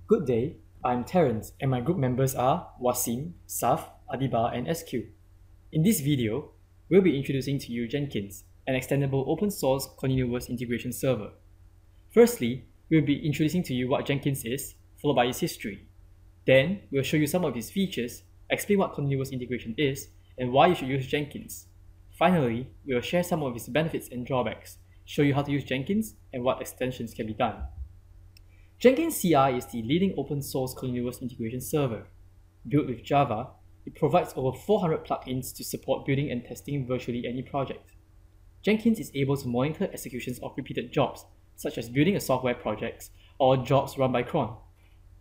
Good day, I'm Terence and my group members are Wasim, Saf, Adiba and SQ. In this video, we'll be introducing to you Jenkins, an extendable open source continuous integration server. Firstly, we'll be introducing to you what Jenkins is, followed by its history. Then, we'll show you some of its features, explain what continuous integration is, and why you should use Jenkins. Finally, we'll share some of its benefits and drawbacks, show you how to use Jenkins and what extensions can be done. Jenkins CI is the leading open source continuous integration server. Built with Java, it provides over 400 plugins to support building and testing virtually any project. Jenkins is able to monitor executions of repeated jobs, such as building a software project or jobs run by cron.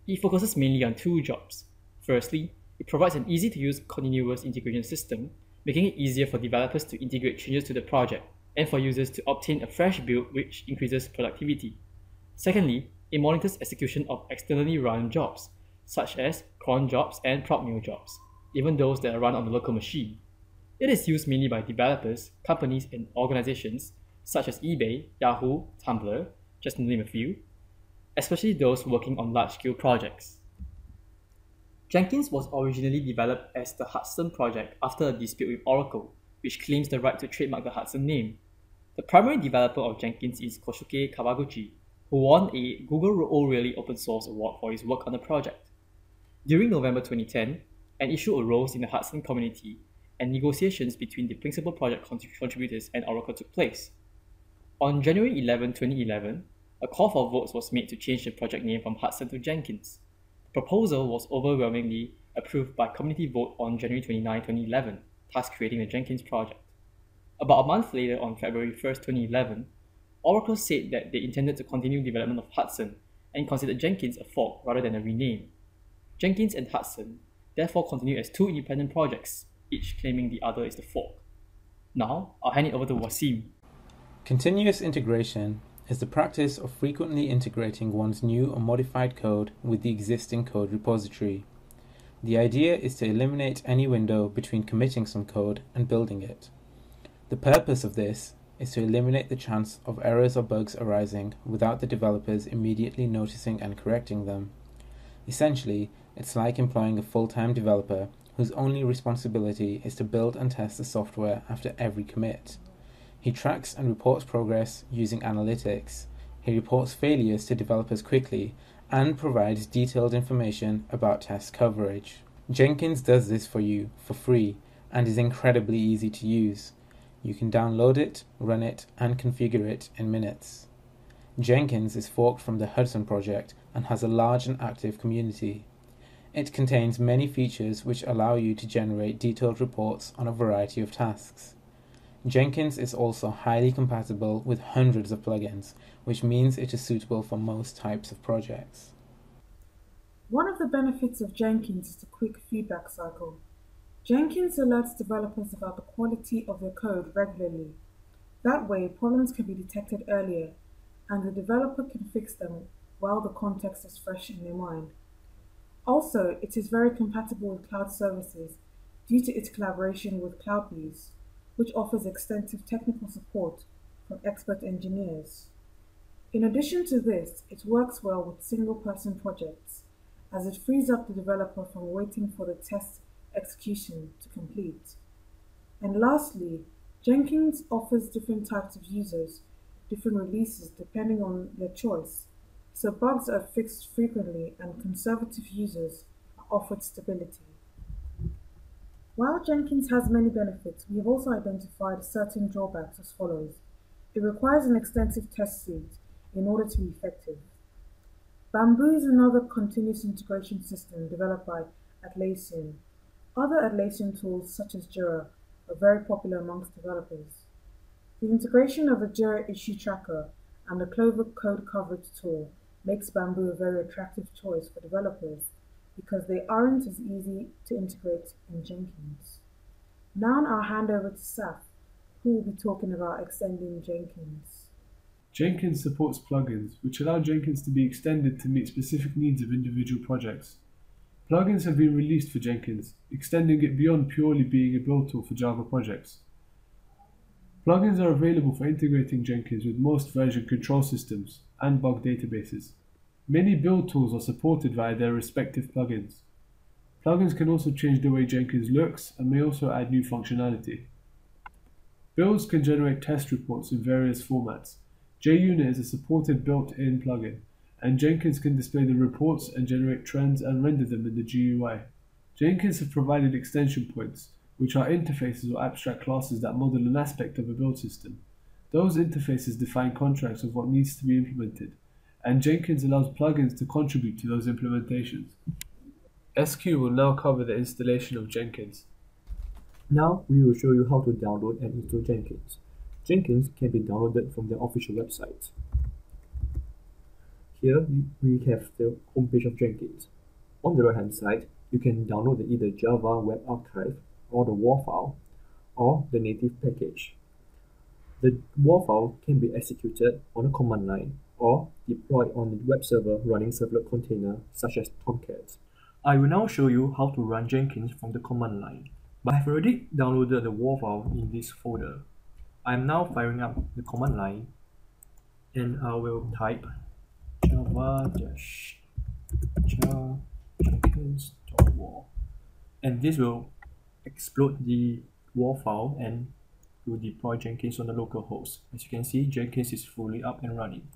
It focuses mainly on two jobs. Firstly, it provides an easy-to-use continuous integration system, making it easier for developers to integrate changes to the project and for users to obtain a fresh build which increases productivity. Secondly, it monitors execution of externally run jobs, such as cron jobs and prod new jobs, even those that are run on the local machine. It is used mainly by developers, companies, and organizations such as eBay, Yahoo, Tumblr, just to name a few, especially those working on large-scale projects. Jenkins was originally developed as the Hudson project after a dispute with Oracle, which claims the right to trademark the Hudson name. The primary developer of Jenkins is Kosuke Kawaguchi, who won a Google O'Reilly Open Source Award for his work on the project. During November 2010, an issue arose in the Hudson community, and negotiations between the principal project contributors and Oracle took place. On January 11, 2011, a call for votes was made to change the project name from Hudson to Jenkins. The proposal was overwhelmingly approved by community vote on January 29, 2011, thus creating the Jenkins project. About a month later, on February 1, 2011, Oracle said that they intended to continue development of Hudson and considered Jenkins a fork rather than a rename. Jenkins and Hudson therefore continue as two independent projects, each claiming the other is the fork. Now, I'll hand it over to Wasim. Continuous integration is the practice of frequently integrating one's new or modified code with the existing code repository. The idea is to eliminate any window between committing some code and building it. The purpose of this is to eliminate the chance of errors or bugs arising without the developers immediately noticing and correcting them. Essentially, it's like employing a full-time developer whose only responsibility is to build and test the software after every commit. He tracks and reports progress using analytics. He reports failures to developers quickly and provides detailed information about test coverage. Jenkins does this for you for free and is incredibly easy to use. You can download it, run it, and configure it in minutes. Jenkins is forked from the Hudson project and has a large and active community. It contains many features which allow you to generate detailed reports on a variety of tasks. Jenkins is also highly compatible with hundreds of plugins, which means it is suitable for most types of projects. One of the benefits of Jenkins is the quick feedback cycle. Jenkins alerts developers about the quality of their code regularly. That way, problems can be detected earlier, and the developer can fix them while the context is fresh in their mind. Also, it is very compatible with cloud services due to its collaboration with CloudBees, which offers extensive technical support from expert engineers. In addition to this, it works well with single-person projects, as it frees up the developer from waiting for the test execution to complete. And lastly, Jenkins offers different types of users, different releases depending on their choice, so bugs are fixed frequently and conservative users are offered stability. While Jenkins has many benefits, we have also identified certain drawbacks as follows. It requires an extensive test suite in order to be effective. Bamboo is another continuous integration system developed by Atlassian. Other Atlassian tools, such as Jira, are very popular amongst developers. The integration of the Jira issue tracker and the Clover code coverage tool makes Bamboo a very attractive choice for developers because they aren't as easy to integrate in Jenkins. Now I'll hand over to Saf, who will be talking about extending Jenkins. Jenkins supports plugins, which allow Jenkins to be extended to meet specific needs of individual projects. Plugins have been released for Jenkins, extending it beyond purely being a build tool for Java projects. Plugins are available for integrating Jenkins with most version control systems and bug databases. Many build tools are supported via their respective plugins. Plugins can also change the way Jenkins looks and may also add new functionality. Builds can generate test reports in various formats. JUnit is a supported built-in plugin, and Jenkins can display the reports and generate trends and render them in the GUI. Jenkins have provided extension points, which are interfaces or abstract classes that model an aspect of a build system. Those interfaces define contracts of what needs to be implemented, and Jenkins allows plugins to contribute to those implementations. SQ will now cover the installation of Jenkins. Now we will show you how to download and install Jenkins. Jenkins can be downloaded from their official website. Here we have the homepage of Jenkins. On the right hand side, you can download the either Java Web Archive or the WAR file or the native package. The WAR file can be executed on a command line or deployed on the web server running servlet container such as Tomcat. I will now show you how to run Jenkins from the command line. But I have already downloaded the WAR file in this folder. I am now firing up the command line and I will type java-jenkins.war, and this will explode the WAR file and will deploy Jenkins on the local host. As you can see, Jenkins is fully up and running.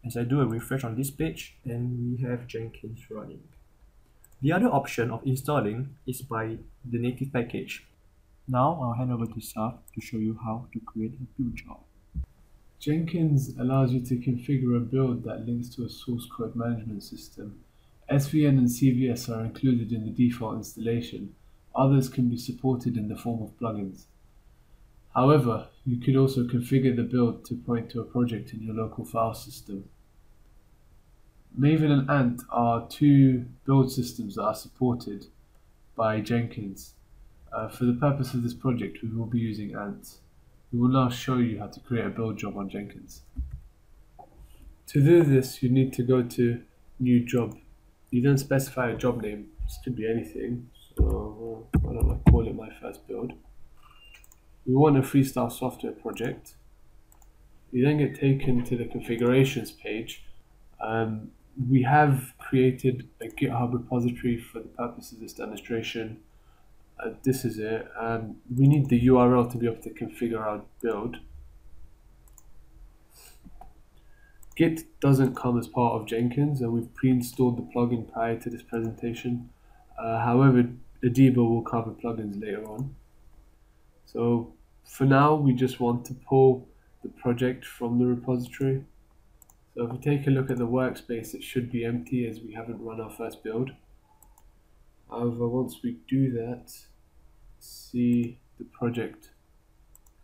As I do a refresh on this page, and we have Jenkins running. The other option of installing is by the native package. Now I'll hand over to Saf to show you how to create a build job. Jenkins allows you to configure a build that links to a source code management system. SVN and CVS are included in the default installation. Others can be supported in the form of plugins. However, you could also configure the build to point to a project in your local file system. Maven and Ant are two build systems that are supported by Jenkins. For the purpose of this project, we will be using Ant. We will now show you how to create a build job on Jenkins. To do this, you need to go to New Job. You don't specify a job name, this could be anything, so why don't I call it my first build. We want a freestyle software project. You then get taken to the configurations page. We have created a GitHub repository for the purpose of this demonstration. This is it, and we need the URL to be able to configure our build. Git doesn't come as part of Jenkins, and we've pre-installed the plugin prior to this presentation. However, Adiba will cover plugins later on. So for now, we just want to pull the project from the repository. So if we take a look at the workspace, it should be empty as we haven't run our first build. However, once we do that, see the project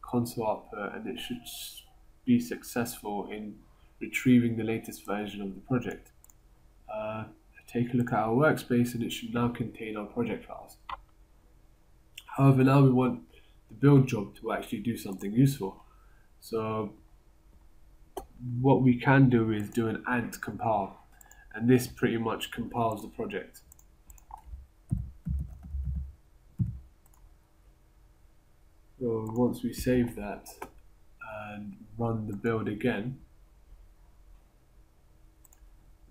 console output, and it should be successful in retrieving the latest version of the project. Take a look at our workspace, and it should now contain our project files. However, now we want the build job to actually do something useful. So what we can do is do an ant compile, and this pretty much compiles the project. So once we save that and run the build again,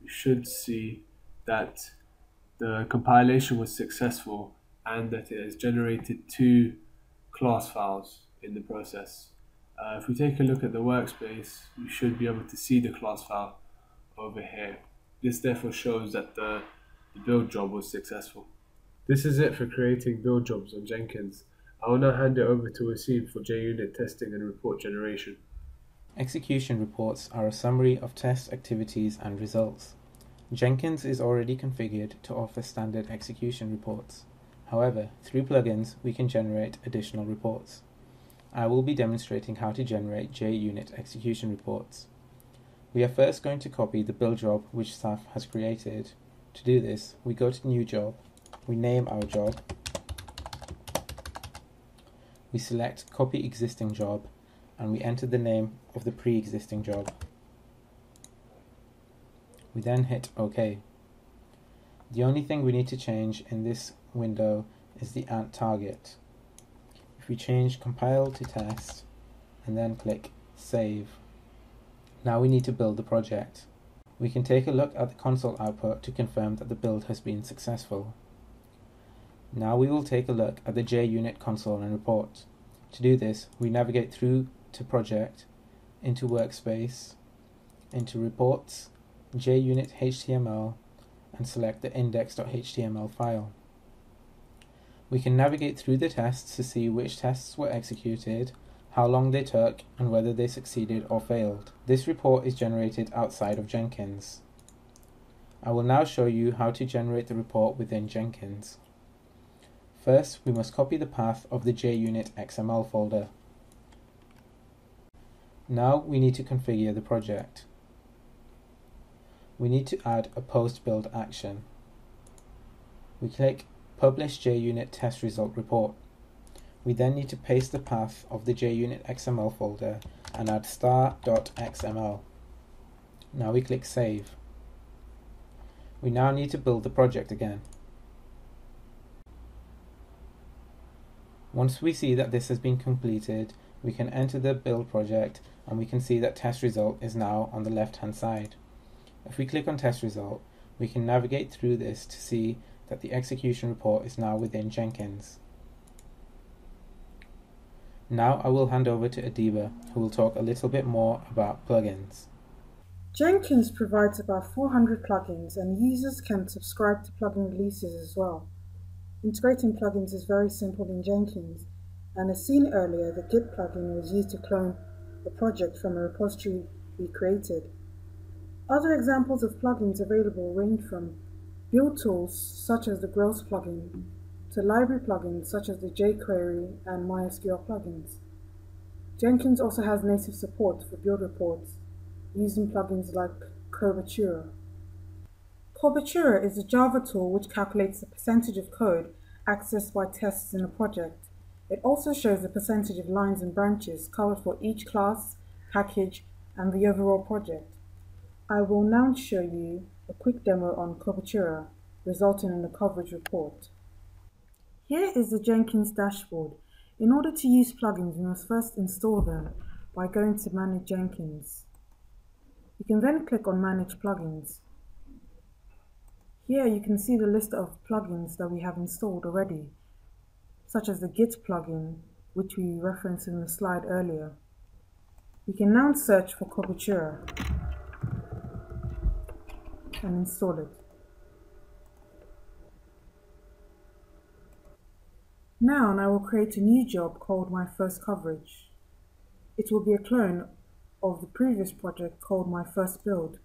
we should see that the compilation was successful and that it has generated 2 class files in the process. If we take a look at the workspace, we should be able to see the class file over here. This therefore shows that the build job was successful. This is it for creating build jobs on Jenkins. I will now hand it over to Wasim for JUnit testing and report generation. Execution reports are a summary of test activities and results. Jenkins is already configured to offer standard execution reports. However, through plugins, we can generate additional reports. I will be demonstrating how to generate JUnit execution reports. We are first going to copy the build job which Saf has created. To do this, we go to New Job, we name our job, we select Copy Existing Job, and we enter the name of the pre-existing job. We then hit OK. The only thing we need to change in this window is the ant target. If we change compile to test and then click save, now we need to build the project. We can take a look at the console output to confirm that the build has been successful. Now we will take a look at the JUnit console and report. To do this, we navigate through to Project, into Workspace, into Reports, JUnit HTML, and select the index.html file. We can navigate through the tests to see which tests were executed, how long they took, and whether they succeeded or failed. This report is generated outside of Jenkins. I will now show you how to generate the report within Jenkins. First, we must copy the path of the JUnit XML folder. Now we need to configure the project. We need to add a post-build action. We click Publish JUnit Test Result Report. We then need to paste the path of the JUnit XML folder and add star.xml. Now we click Save. We now need to build the project again. Once we see that this has been completed, we can enter the build project and we can see that test result is now on the left hand side. If we click on test result, we can navigate through this to see that the execution report is now within Jenkins. Now I will hand over to Adiba, who will talk a little bit more about plugins. Jenkins provides about 400 plugins, and users can subscribe to plugin releases as well. Integrating plugins is very simple in Jenkins, and as seen earlier, the Git plugin was used to clone a project from a repository we created. Other examples of plugins available range from build tools such as the Growth plugin to library plugins such as the jQuery and MySQL plugins. Jenkins also has native support for build reports using plugins like Cobertura. Cobertura is a Java tool which calculates the percentage of code accessed by tests in a project. It also shows the percentage of lines and branches covered for each class, package, and the overall project. I will now show you a quick demo on Cobertura, resulting in a coverage report. Here is the Jenkins dashboard. In order to use plugins, we must first install them by going to Manage Jenkins. You can then click on Manage Plugins. Here you can see the list of plugins that we have installed already, such as the Git plugin, which we referenced in the slide earlier. We can now search for Cobertura and install it. Now I will create a new job called My First Coverage. It will be a clone of the previous project called My First Build.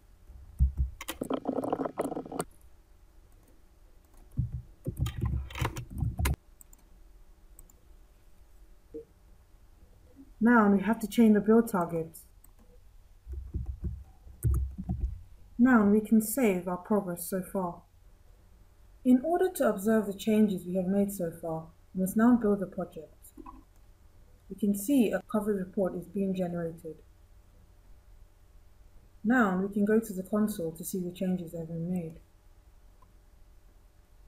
Now we have to change the build target. Now we can save our progress so far. In order to observe the changes we have made so far, we must now build the project. We can see a coverage report is being generated. Now we can go to the console to see the changes that have been made.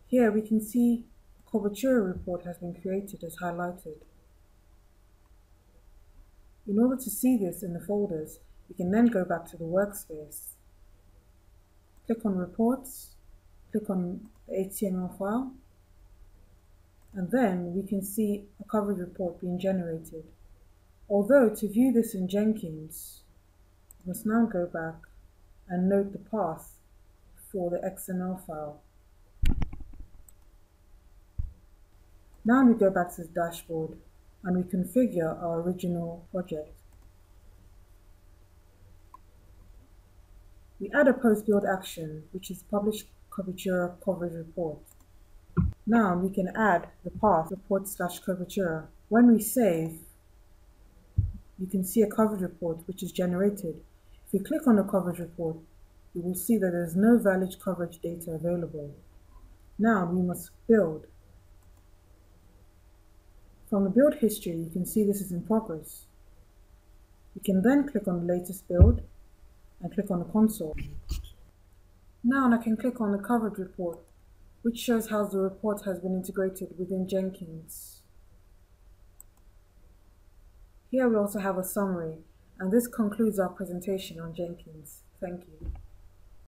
Here we can see a Cobertura report has been created as highlighted. In order to see this in the folders, we can then go back to the workspace. Click on Reports, click on the HTML file, and then we can see a coverage report being generated. Although to view this in Jenkins, we must now go back and note the path for the XML file. Now we go back to the dashboard and we configure our original project. We add a post-build action, which is publish Cobertura coverage report. Now we can add the path report/Cobertura. When we save, you can see a coverage report which is generated. If you click on the coverage report, you will see that there is no valid coverage data available. Now we must build. From the build history, you can see this is in progress. You can then click on the latest build and click on the console. Now I can click on the coverage report, which shows how the report has been integrated within Jenkins. Here we also have a summary, and this concludes our presentation on Jenkins. Thank you.